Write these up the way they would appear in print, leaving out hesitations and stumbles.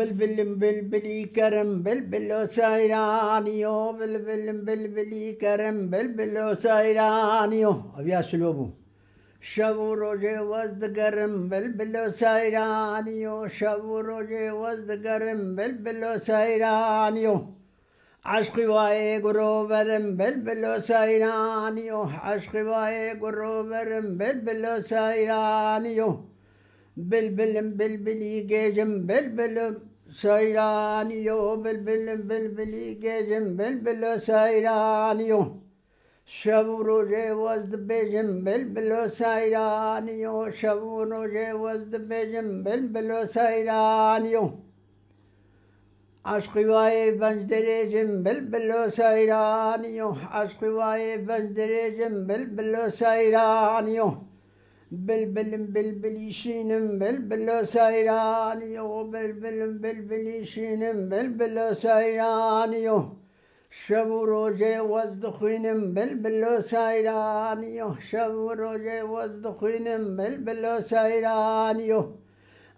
بلبلي كرم بلبل سايرانيو بلبلي كرم بلبل سايرانيو أبيا سلوبو شبو روجي وزد قرم بلبل سايرانيو شبو روجي وزد قرم بلبل سايرانيو عشقي واي قروبرم بلبل سايرانيو عشقي واي قروبرم بلبل سايرانيو بلبلي جيجم بلبل سايرانيو بلبلي جيجم بلبل سايرانيو شبو روجي وزد بيجم بلبل سايرانيو شبو روجي وزد بيجم بلبل سايرانيو عشقي واي بنجدريجم بلبل سايرانيو عشقي واي بنجدريجم بلبل سايرانيو بلبلي شينم بلبل سايرانيو بلبلي شينم بلبل سايرانيو شبو روجي وزد خوينم بلبل سايرانيو شبو روجي وزد خوينم بلبل سايرانيو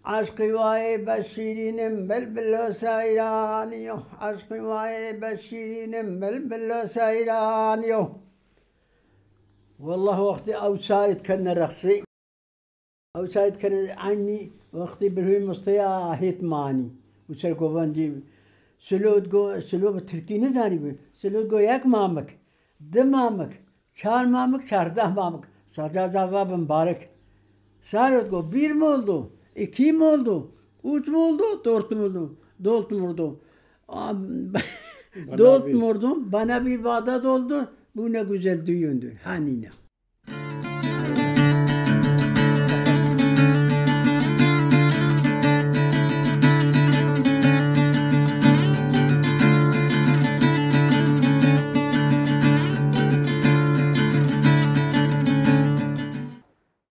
عشقي واي بشيرينم بلبل سايرانيو عشقي واي بشيرينم بلبل سايرانيو والله وقتي أو سايد كان رخصي أو سايد كان عني وقتي برهي مستيا هيتماني وسرقو بندي سلوب تركي نزاني بي سلود گو یک مامك دم مامك چار مامك 14 مامك سجا زava mübarek سارت گو bir mi oldu 2 mi oldu 3 mi oldu 4 mi oldu 4 mi oldu 4 mu oldu bana bir Bağdat oldu bu ne güzel düğündü hanine